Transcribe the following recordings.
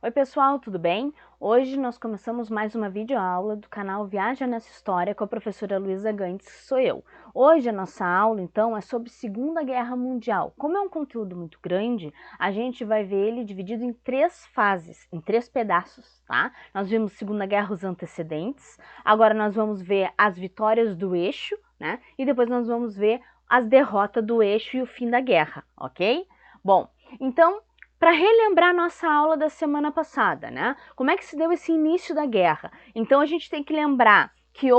Oi pessoal, tudo bem? Hoje nós começamos mais uma videoaula do canal Viaja Nessa História com a professora Luísa Gantes, que sou eu. Hoje a nossa aula, então, é sobre Segunda Guerra Mundial. Como é um conteúdo muito grande, a gente vai ver ele dividido em três fases, em três pedaços, tá? Nós vimos Segunda Guerra, os antecedentes, agora nós vamos ver as vitórias do eixo, né? E depois nós vamos ver as derrotas do eixo e o fim da guerra, ok? Bom, então, para relembrar nossa aula da semana passada, né? Como é que se deu esse início da guerra? Então a gente tem que lembrar que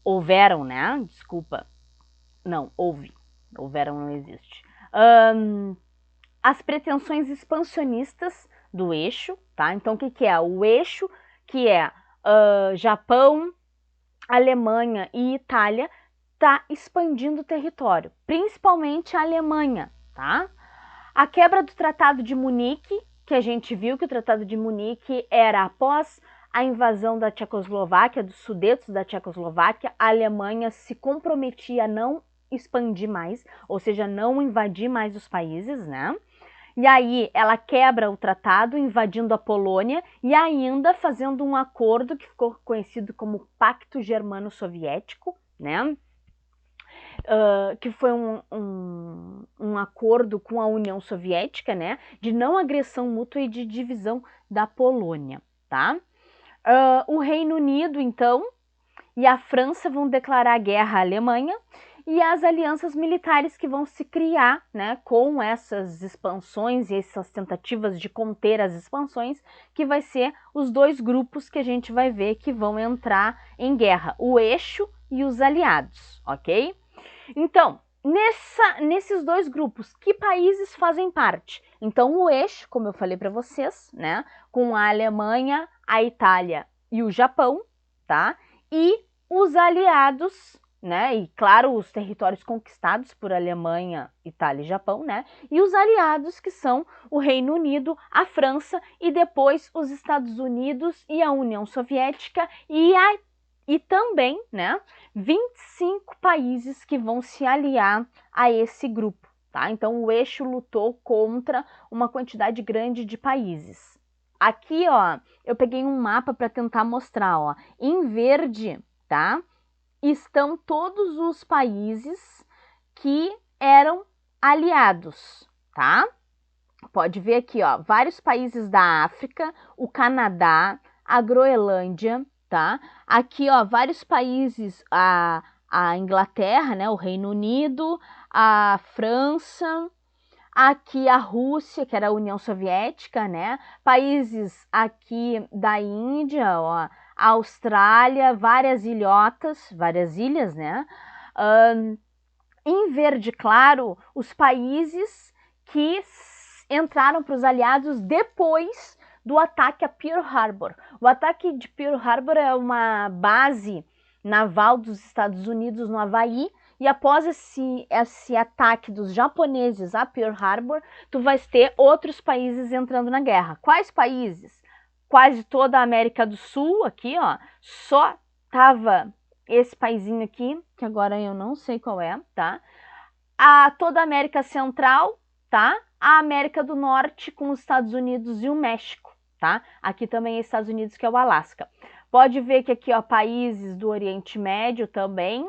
houveram, né? Desculpa, não, houveram não existe. As pretensões expansionistas do eixo, tá? Então o que que é? O eixo, que é Japão, Alemanha e Itália, tá expandindo o território, principalmente a Alemanha, tá? A quebra do Tratado de Munique, que a gente viu que o Tratado de Munique era após a invasão da Tchecoslováquia, dos Sudetos da Tchecoslováquia, a Alemanha se comprometia a não expandir mais, ou seja, não invadir mais os países, né? E aí ela quebra o tratado, invadindo a Polônia e ainda fazendo um acordo que ficou conhecido como Pacto Germano-Soviético, né? Que foi um acordo com a União Soviética, né, de não agressão mútua e de divisão da Polônia, tá? O Reino Unido, então, e a França vão declarar guerra à Alemanha e as alianças militares que vão se criar, né, com essas expansões e essas tentativas de conter as expansões, que vai ser os dois grupos que a gente vai ver que vão entrar em guerra, o eixo e os aliados, ok? Então, nesses dois grupos, que países fazem parte? Então, o eixo, como eu falei para vocês, né, com a Alemanha, a Itália e o Japão, tá? E os aliados, né, e claro, os territórios conquistados por Alemanha, Itália e Japão, né? E os aliados que são o Reino Unido, a França e depois os Estados Unidos e a União Soviética e também, né, 25 países que vão se aliar a esse grupo, tá? Então o eixo lutou contra uma quantidade grande de países. Aqui, ó, eu peguei um mapa para tentar mostrar, ó. Em verde, tá? Estão todos os países que eram aliados, tá? Pode ver aqui, ó, vários países da África, o Canadá, a Groenlândia, tá? Aqui, ó, vários países, a Inglaterra, né, o Reino Unido, a França, aqui a Rússia, que era a União Soviética, né? Países aqui da Índia, ó, a Austrália, várias ilhotas, várias ilhas, né? Em verde claro, os países que entraram para os aliados depois do ataque a Pearl Harbor. O ataque de Pearl Harbor é uma base naval dos Estados Unidos no Havaí, e após esse ataque dos japoneses a Pearl Harbor, tu vais ter outros países entrando na guerra. Quais países? Quase toda a América do Sul, aqui, ó, só tava esse paizinho aqui, que agora eu não sei qual é, tá? Toda a América Central, tá? A América do Norte com os Estados Unidos e o México, tá? Aqui também é Estados Unidos, que é o Alasca. Pode ver que aqui, ó, países do Oriente Médio também,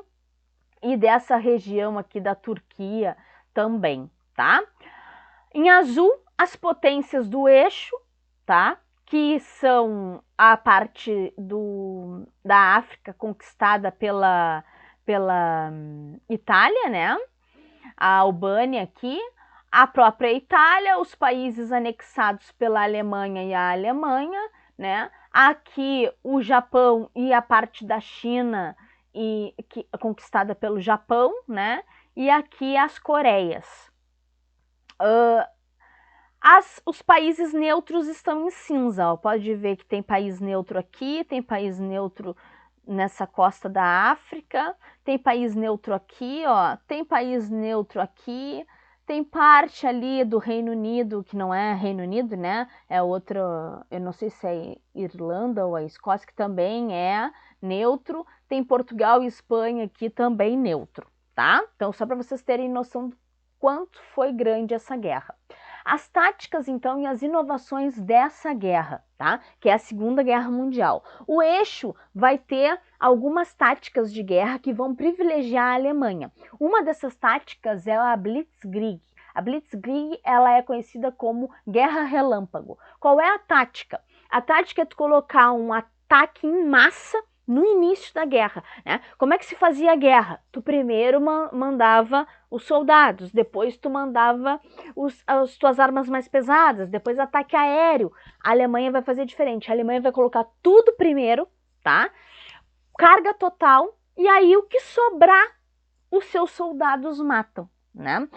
e dessa região aqui da Turquia também, tá? Em azul, as potências do eixo, tá? Que são a parte da África conquistada pela Itália, né? A Albânia aqui, a própria Itália, os países anexados pela Alemanha e a Alemanha, né? Aqui o Japão e a parte da China conquistada pelo Japão, né? E aqui as Coreias. Os países neutros estão em cinza, ó. Pode ver que tem país neutro aqui, tem país neutro nessa costa da África, tem país neutro aqui, ó, tem país neutro aqui, tem parte ali do Reino Unido, que não é Reino Unido, né, é outro, eu não sei se é Irlanda ou a Escócia, que também é neutro, tem Portugal e Espanha aqui também neutro, tá? Então, só para vocês terem noção do quanto foi grande essa guerra. As táticas, então, e as inovações dessa guerra, tá? Que é a Segunda Guerra Mundial. O eixo vai ter algumas táticas de guerra que vão privilegiar a Alemanha. Uma dessas táticas é a Blitzkrieg. A Blitzkrieg, ela é conhecida como Guerra Relâmpago. Qual é a tática? A tática é tu colocar um ataque em massa no início da guerra, né? Como é que se fazia a guerra? Tu primeiro mandava os soldados, depois tu mandava as tuas armas mais pesadas, depois ataque aéreo. A Alemanha vai fazer diferente, a Alemanha vai colocar tudo primeiro, tá? Carga total, e aí o que sobrar, os seus soldados matam, né?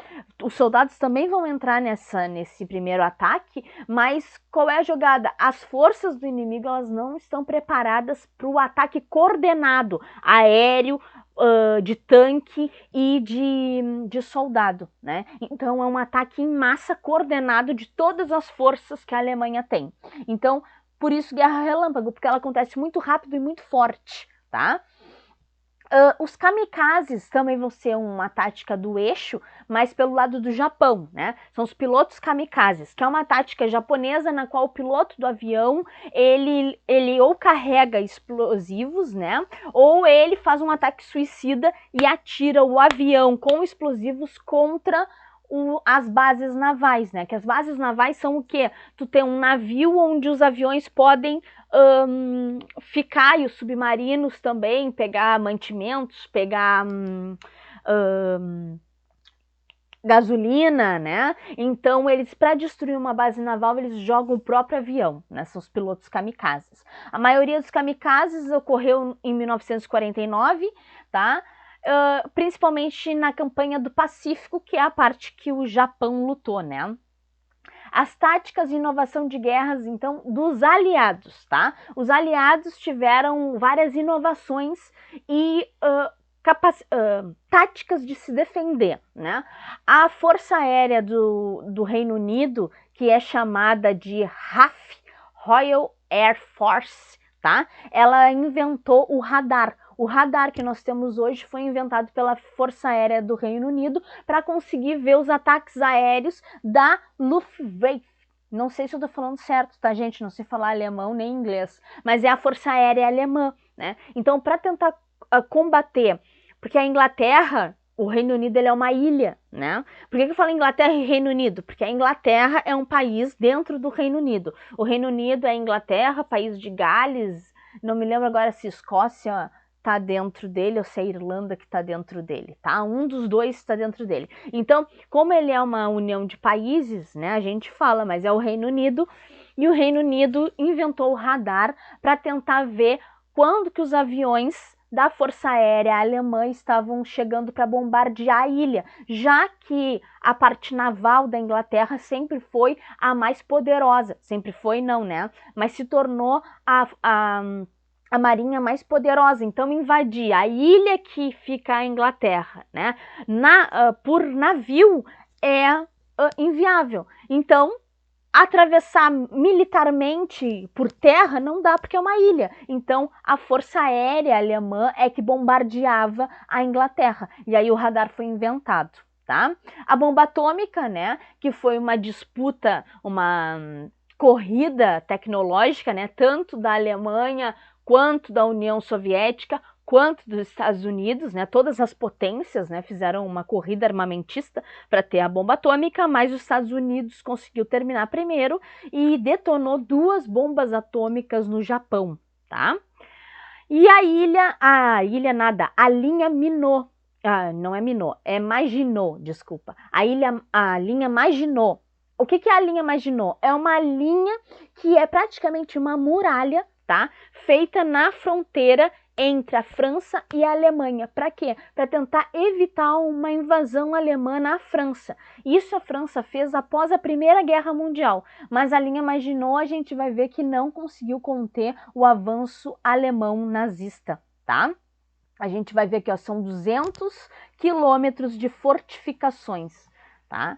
Os soldados também vão entrar nesse primeiro ataque, mas qual é a jogada? As forças do inimigo, elas não estão preparadas para o ataque coordenado, aéreo, de tanque e de soldado, né? Então é um ataque em massa coordenado de todas as forças que a Alemanha tem. Então, por isso Guerra Relâmpago, porque ela acontece muito rápido e muito forte, tá? Os kamikazes também vão ser uma tática do eixo, mas pelo lado do Japão, né? São os pilotos kamikazes, que é uma tática japonesa na qual o piloto do avião, ele ou carrega explosivos, né? Ou ele faz um ataque suicida e atira o avião com explosivos contra as bases navais, né? Que as bases navais são o quê? Tu tem um navio onde os aviões podem ficar, e os submarinos também, pegar mantimentos, pegar gasolina, né? Então eles, para destruir uma base naval, eles jogam o próprio avião, né? São os pilotos kamikazes. A maioria dos kamikazes ocorreu em 1949, tá? Principalmente na campanha do Pacífico, que é a parte que o Japão lutou, né? As táticas de inovação de guerras, então, dos aliados, tá? Os aliados tiveram várias inovações e táticas de se defender, né? A Força Aérea do Reino Unido, que é chamada de RAF, Royal Air Force, tá? Ela inventou o radar. O radar que nós temos hoje foi inventado pela Força Aérea do Reino Unido para conseguir ver os ataques aéreos da Luftwaffe. Não sei se eu tô falando certo, tá, gente? Não sei falar alemão nem inglês, mas é a Força Aérea Alemã, né? Então, para tentar combater, porque a Inglaterra, o Reino Unido, ele é uma ilha, né? Por que eu falo Inglaterra e Reino Unido? Porque a Inglaterra é um país dentro do Reino Unido. O Reino Unido é a Inglaterra, país de Gales, não me lembro agora se Escócia tá dentro dele ou se é a Irlanda que tá dentro dele, tá? Um dos dois está dentro dele. Então, como ele é uma união de países, né, a gente fala, mas é o Reino Unido, e o Reino Unido inventou o radar para tentar ver quando que os aviões da Força Aérea Alemã estavam chegando para bombardear a ilha, já que a parte naval da Inglaterra sempre foi a mais poderosa, sempre foi não, né? Mas se tornou a marinha mais poderosa, então invadir a ilha que fica a Inglaterra, né? Por navio é inviável. Então, atravessar militarmente por terra não dá porque é uma ilha. Então, a Força Aérea Alemã é que bombardeava a Inglaterra. E aí o radar foi inventado, tá? A bomba atômica, né? Que foi uma disputa, uma corrida tecnológica, né? Tanto da Alemanha quanto da União Soviética, quanto dos Estados Unidos, né? Todas as potências, né, fizeram uma corrida armamentista para ter a bomba atômica, mas os Estados Unidos conseguiu terminar primeiro e detonou 2 bombas atômicas no Japão, tá? E a linha Minot, não é Minot, é Maginot, desculpa. A linha Maginot. O que é a linha Maginot? É uma linha que é praticamente uma muralha, tá? Feita na fronteira entre a França e a Alemanha. Para quê? Para tentar evitar uma invasão alemã na França. Isso a França fez após a Primeira Guerra Mundial, mas a linha Maginot a gente vai ver que não conseguiu conter o avanço alemão nazista, tá? A gente vai ver que são 200 quilômetros de fortificações, tá?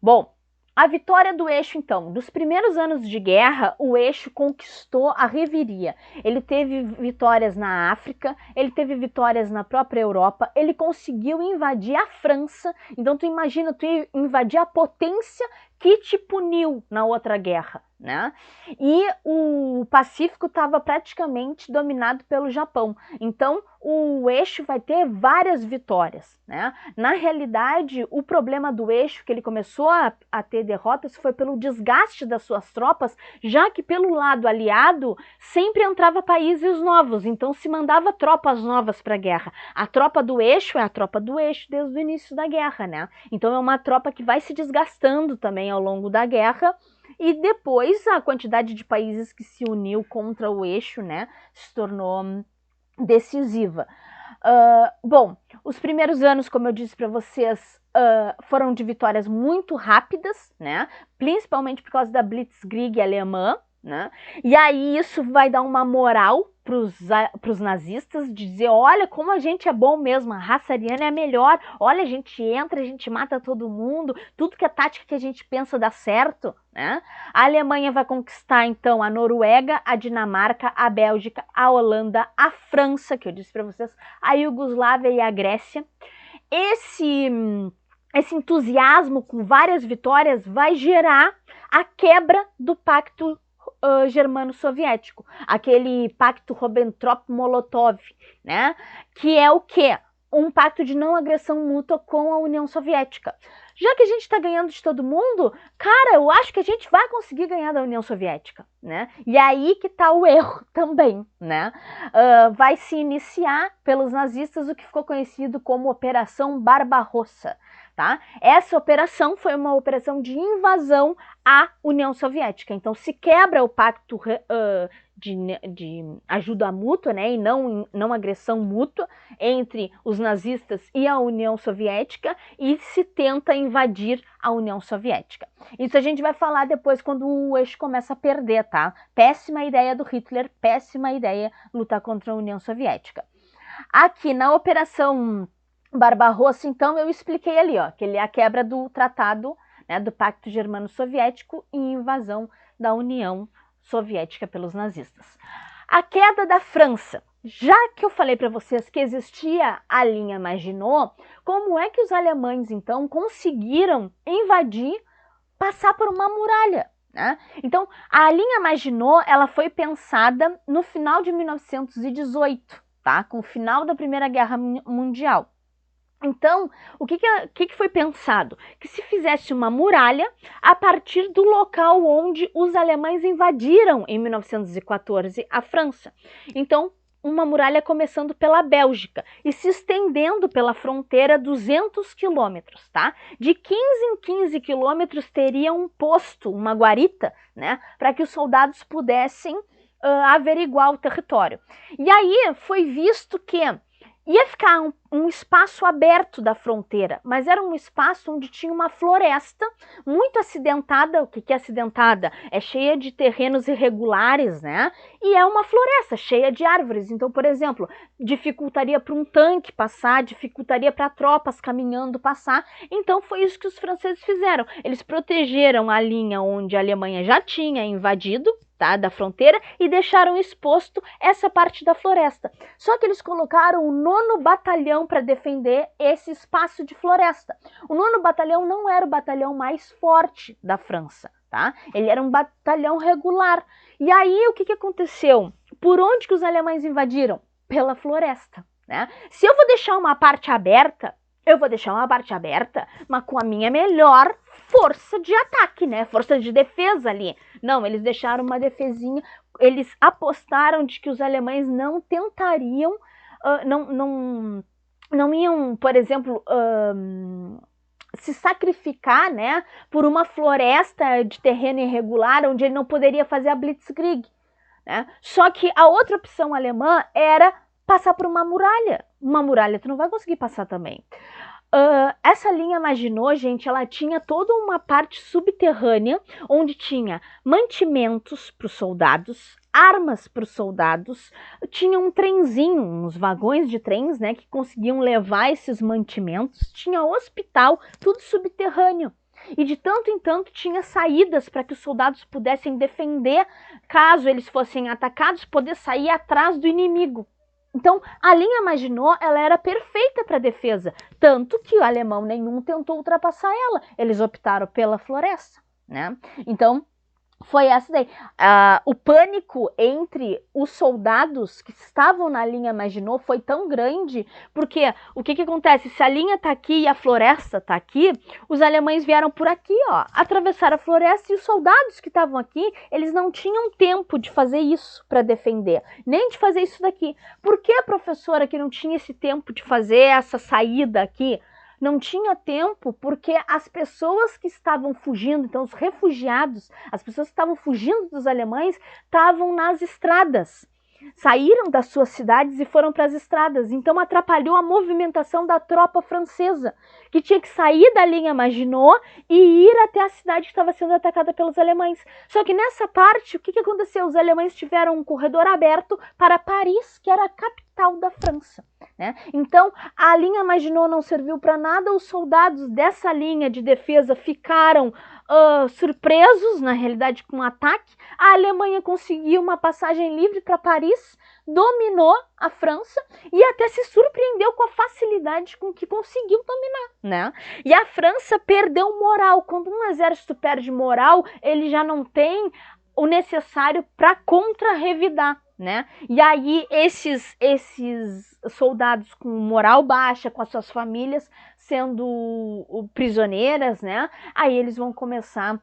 Bom, a vitória do eixo, então, dos primeiros anos de guerra, o eixo conquistou a reviria. Ele teve vitórias na África, ele teve vitórias na própria Europa, ele conseguiu invadir a França. Então, tu imagina, tu invadir a potência que te puniu na outra guerra, né? E o Pacífico estava praticamente dominado pelo Japão. Então, o eixo vai ter várias vitórias, né? Na realidade, o problema do eixo, que ele começou a ter derrotas, foi pelo desgaste das suas tropas, já que pelo lado aliado sempre entrava países novos, então se mandava tropas novas para a guerra. A tropa do eixo é a tropa do eixo desde o início da guerra, né? Então é uma tropa que vai se desgastando também ao longo da guerra, e depois a quantidade de países que se uniu contra o eixo, né, se tornou decisiva. Bom, os primeiros anos, como eu disse para vocês, foram de vitórias muito rápidas, né, principalmente por causa da Blitzkrieg alemã, né, e aí isso vai dar uma moral para os nazistas, dizer, olha como a gente é bom mesmo, a raça ariana é a melhor, olha, a gente entra, a gente mata todo mundo, tudo que é tática que a gente pensa dá certo, né? A Alemanha vai conquistar então a Noruega, a Dinamarca, a Bélgica, a Holanda, a França, que eu disse para vocês, a Iugoslávia e a Grécia. Esse entusiasmo com várias vitórias vai gerar a quebra do pacto germano-soviético, aquele pacto Ribbentrop-Molotov, né? Que é o quê? Um pacto de não agressão mútua com a União Soviética. Já que a gente está ganhando de todo mundo, cara, eu acho que a gente vai conseguir ganhar da União Soviética, né? E aí que tá o erro também, né? Vai se iniciar pelos nazistas o que ficou conhecido como Operação Barbarossa, tá? Essa operação foi uma operação de invasão à União Soviética. Então se quebra o pacto de ajuda mútua, né, e não agressão mútua entre os nazistas e a União Soviética, e se tenta invadir a União Soviética. Isso a gente vai falar depois quando o eixo começa a perder, tá? Péssima ideia do Hitler, péssima ideia lutar contra a União Soviética. Aqui na Operação Barbarossa, então, eu expliquei ali, ó, que ele é a quebra do tratado, né, do Pacto Germano-Soviético e invasão da União Soviética pelos nazistas. A queda da França. Já que eu falei para vocês que existia a linha Maginot, como é que os alemães, então, conseguiram invadir, passar por uma muralha, né? Então, a linha Maginot, ela foi pensada no final de 1918, tá? Com o final da Primeira Guerra Mundial. Então, o que foi pensado? Que se fizesse uma muralha a partir do local onde os alemães invadiram em 1914 a França. Então, uma muralha começando pela Bélgica e se estendendo pela fronteira 200 quilômetros, tá? De 15 em 15 quilômetros teria um posto, uma guarita, né? Para que os soldados pudessem averiguar o território. E aí foi visto que ia ficar um espaço aberto da fronteira, mas era um espaço onde tinha uma floresta muito acidentada. O que é acidentada? É cheia de terrenos irregulares, né? E é uma floresta cheia de árvores. Então, por exemplo, dificultaria para um tanque passar, dificultaria para tropas caminhando passar. Então, foi isso que os franceses fizeram. Eles protegeram a linha onde a Alemanha já tinha invadido, tá, da fronteira, e deixaram exposto essa parte da floresta. Só que eles colocaram o 9º Batalhão para defender esse espaço de floresta. O 9º Batalhão não era o batalhão mais forte da França, tá? Ele era um batalhão regular. E aí o que aconteceu? Por onde que os alemães invadiram? Pela floresta, né? Se eu vou deixar uma parte aberta, eu vou deixar uma parte aberta, mas com a minha melhor força de ataque, né? Força de defesa ali. Não, eles deixaram uma defesinha, eles apostaram de que os alemães não tentariam, não iam, por exemplo, se sacrificar, né, por uma floresta de terreno irregular onde ele não poderia fazer a Blitzkrieg, né? Só que a outra opção alemã era passar por uma muralha. Uma muralha tu não vai conseguir passar também. Essa linha Maginot, gente, ela tinha toda uma parte subterrânea, onde tinha mantimentos para os soldados, armas para os soldados, tinha um trenzinho, uns vagões de trens, né, que conseguiam levar esses mantimentos, tinha hospital, tudo subterrâneo. E de tanto em tanto tinha saídas para que os soldados pudessem defender, caso eles fossem atacados, poder sair atrás do inimigo. Então, a linha Maginot, ela era perfeita para defesa, tanto que o alemão nenhum tentou ultrapassar ela. Eles optaram pela floresta, né? Então, foi essa daí. O pânico entre os soldados que estavam na linha Maginot foi tão grande, porque o que acontece? Se a linha tá aqui e a floresta tá aqui, os alemães vieram por aqui, ó, atravessaram a floresta, e os soldados que estavam aqui, eles não tinham tempo de fazer isso para defender, nem de fazer isso daqui. Por que a professora que não tinha esse tempo de fazer essa saída aqui? Não tinha tempo porque as pessoas que estavam fugindo, então os refugiados, as pessoas que estavam fugindo dos alemães, estavam nas estradas. Saíram das suas cidades e foram para as estradas. Então atrapalhou a movimentação da tropa francesa, que tinha que sair da linha Maginot e ir até a cidade que estava sendo atacada pelos alemães. Só que nessa parte, o que aconteceu? Os alemães tiveram um corredor aberto para Paris, que era a capital da França, né? Então a linha Maginot não serviu para nada. Os soldados dessa linha de defesa ficaram surpresos, na realidade, com o ataque. A Alemanha conseguiu uma passagem livre para Paris, dominou a França e até se surpreendeu com a facilidade com que conseguiu dominar, né? E a França perdeu moral. Quando um exército perde moral, ele já não tem o necessário para contra-revidar, né? E aí esses soldados com moral baixa, com as suas famílias sendo prisioneiras, né? Aí eles vão começar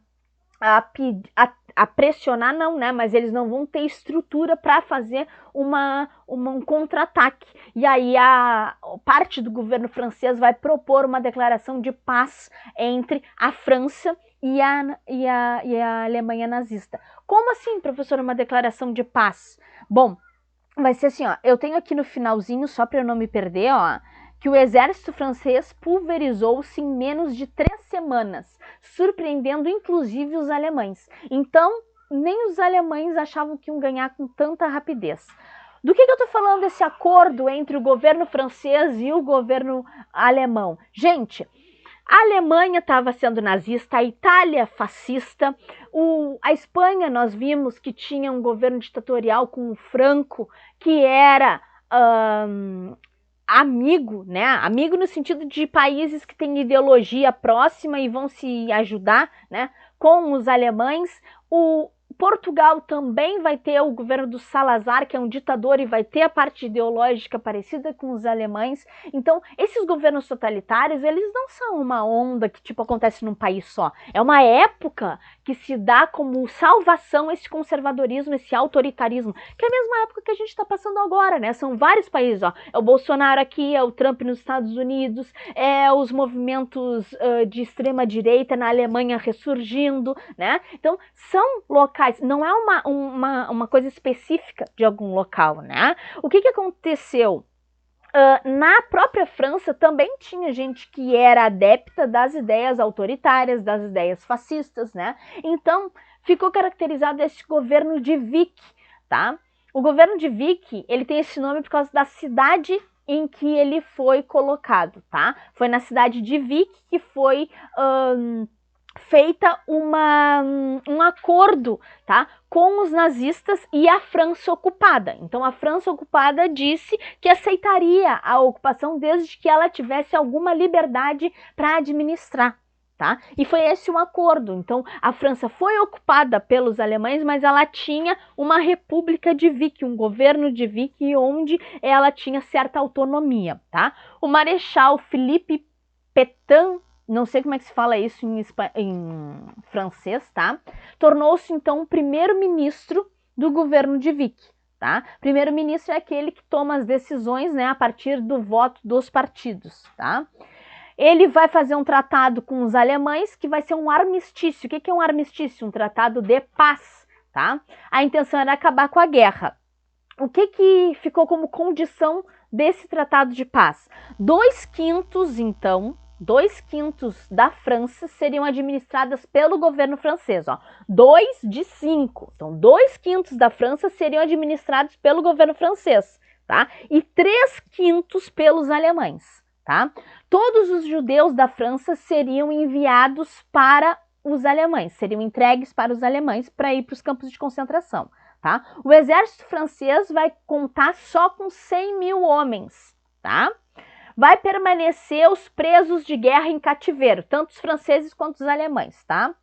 a pressionar, não, né? Mas eles não vão ter estrutura para fazer um contra-ataque. E aí a parte do governo francês vai propor uma declaração de paz entre a França e a Alemanha nazista. Como assim, professora, uma declaração de paz? Bom, vai ser assim, ó, eu tenho aqui no finalzinho, só para eu não me perder, ó, que o exército francês pulverizou-se em menos de 3 semanas, surpreendendo inclusive os alemães. Então, nem os alemães achavam que iam ganhar com tanta rapidez. Do que eu estou falando desse acordo entre o governo francês e o governo alemão? Gente, a Alemanha estava sendo nazista, a Itália fascista, a Espanha nós vimos que tinha um governo ditatorial com o Franco, que era amigo, né? Amigo no sentido de países que têm ideologia próxima e vão se ajudar, né? Com os alemães. O Portugal também vai ter o governo do Salazar, que é um ditador, e vai ter a parte ideológica parecida com os alemães. Então, esses governos totalitários, eles não são uma onda que, tipo, acontece num país só. É uma época que se dá como salvação esse conservadorismo, esse autoritarismo, que é a mesma época que a gente está passando agora, né? São vários países, ó. É o Bolsonaro aqui, é o Trump nos Estados Unidos, é os movimentos de extrema direita na Alemanha ressurgindo, né? Então, são locais, não é uma coisa específica de algum local, né? O que aconteceu? Na própria França também tinha gente que era adepta das ideias autoritárias, das ideias fascistas, né? Então, ficou caracterizado esse governo de Vichy, tá? O governo de Vichy, ele tem esse nome por causa da cidade em que ele foi colocado, tá? Foi na cidade de Vichy que foi feita um acordo, tá, com os nazistas e a França ocupada. Então a França ocupada disse que aceitaria a ocupação desde que ela tivesse alguma liberdade para administrar, tá? E foi esse o acordo. Então a França foi ocupada pelos alemães, mas ela tinha uma república de Vichy, um governo de Vichy onde ela tinha certa autonomia, tá? O Marechal Philippe Pétain, não sei como é que se fala isso em francês, tá? Tornou-se, então, o primeiro-ministro do governo de Vichy, tá? Primeiro-ministro é aquele que toma as decisões, né, a partir do voto dos partidos, tá? Ele vai fazer um tratado com os alemães, que vai ser um armistício. O que é um armistício? Um tratado de paz, tá? A intenção era acabar com a guerra. O que ficou como condição desse tratado de paz? 2/5, então, 2/5 da França seriam administradas pelo governo francês, ó. 2 de 5. Então, 2/5 da França seriam administrados pelo governo francês, tá? E 3/5 pelos alemães, tá? Todos os judeus da França seriam enviados para os alemães, seriam entregues para os alemães para ir para os campos de concentração, tá? O exército francês vai contar só com 100.000 homens, tá? Vai permanecer os presos de guerra em cativeiro, tanto os franceses quanto os alemães, tá?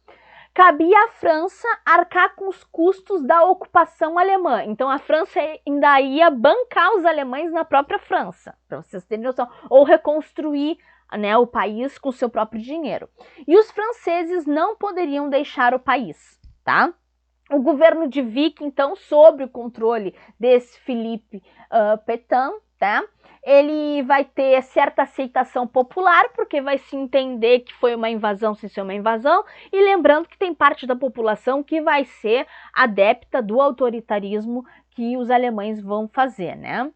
cabia à França arcar com os custos da ocupação alemã. Então a França ainda ia bancar os alemães na própria França, para vocês terem noção, ou reconstruir, né, o país com seu próprio dinheiro. E os franceses não poderiam deixar o país, tá? O governo de Vicq, então, sob o controle desse Philippe Pétain, tá? Ele vai ter certa aceitação popular, porque vai se entender que foi uma invasão sem ser uma invasão, e lembrando que tem parte da população que vai ser adepta do autoritarismo que os alemães vão fazer, né?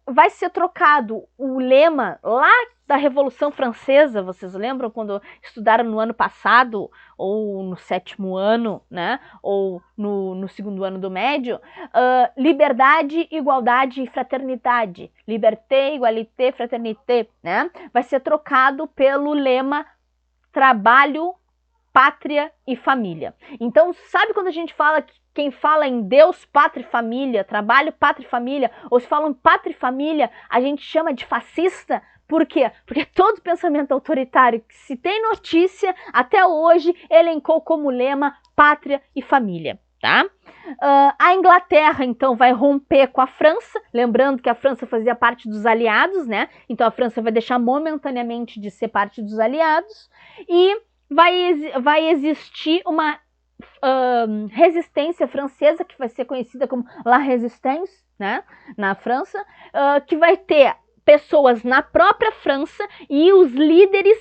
Vai ser trocado o lema lá da Revolução Francesa, vocês lembram quando estudaram no ano passado, ou no 7º ano, né, ou no 2º ano do médio, liberdade, igualdade e fraternidade, liberté, igualité, fraternité, né, vai ser trocado pelo lema trabalho, pátria e família. Então, sabe quando a gente fala que quem fala em Deus, pátria e família, trabalho, pátria e família, ou se falam pátria e família, a gente chama de fascista? Por quê? Porque todo pensamento autoritário que se tem notícia, até hoje, elencou como lema pátria e família, tá? A Inglaterra, então, vai romper com a França, lembrando que a França fazia parte dos aliados, né? Então a França vai deixar momentaneamente de ser parte dos aliados, e vai existir uma resistência francesa, que vai ser conhecida como La Résistance, né, na França, que vai ter pessoas na própria França e os líderes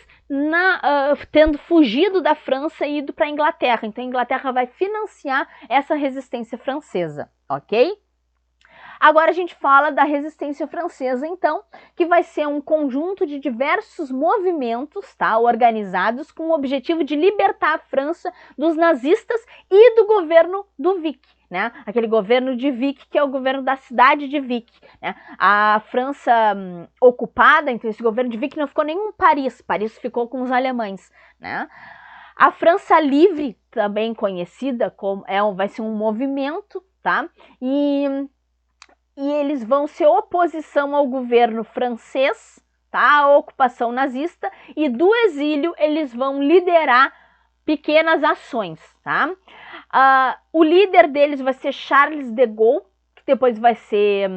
tendo fugido da França e ido para a Inglaterra. Então a Inglaterra vai financiar essa resistência francesa, ok? Agora a gente fala da resistência francesa, então, que vai ser um conjunto de diversos movimentos, tá, organizados com o objetivo de libertar a França dos nazistas e do governo do Vicq, né? Aquele governo de Vicq, que é o governo da cidade de Vicq, né? A França ocupada, então esse governo de Vicq não ficou nem em Paris, Paris ficou com os alemães, né? A França Livre, também conhecida como, vai ser um movimento, tá? E eles vão ser oposição ao governo francês, tá? A ocupação nazista, e do exílio eles vão liderar pequenas ações, tá? O líder deles vai ser Charles de Gaulle, que depois vai ser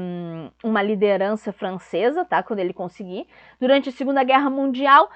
uma liderança francesa, tá? Quando ele conseguir. Durante a Segunda Guerra Mundial,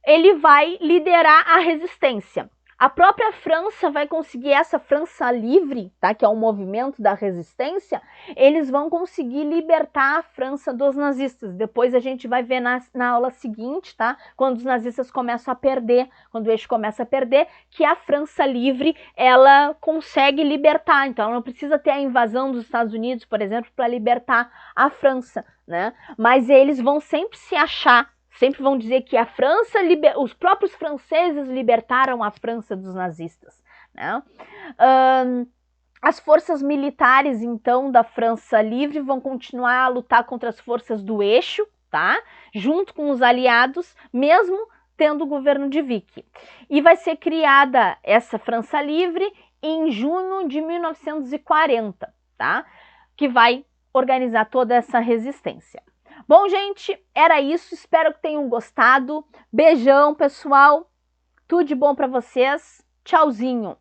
ele vai liderar a resistência. A própria França vai conseguir, essa França Livre, tá, que é um movimento da resistência, eles vão conseguir libertar a França dos nazistas. Depois a gente vai ver na aula seguinte, tá, quando os nazistas começam a perder, quando o eixo começa a perder, que a França Livre, ela consegue libertar. Então ela não precisa ter a invasão dos Estados Unidos, por exemplo, para libertar a França, né? Mas eles vão sempre se achar, sempre vão dizer que a França, os próprios franceses libertaram a França dos nazistas, né? As forças militares, então, da França Livre vão continuar a lutar contra as forças do eixo, tá? Junto com os aliados, mesmo tendo o governo de Vicq. E vai ser criada essa França Livre em junho de 1940, tá? Que vai organizar toda essa resistência. Bom, gente, era isso. Espero que tenham gostado. Beijão, pessoal. Tudo de bom para vocês. Tchauzinho.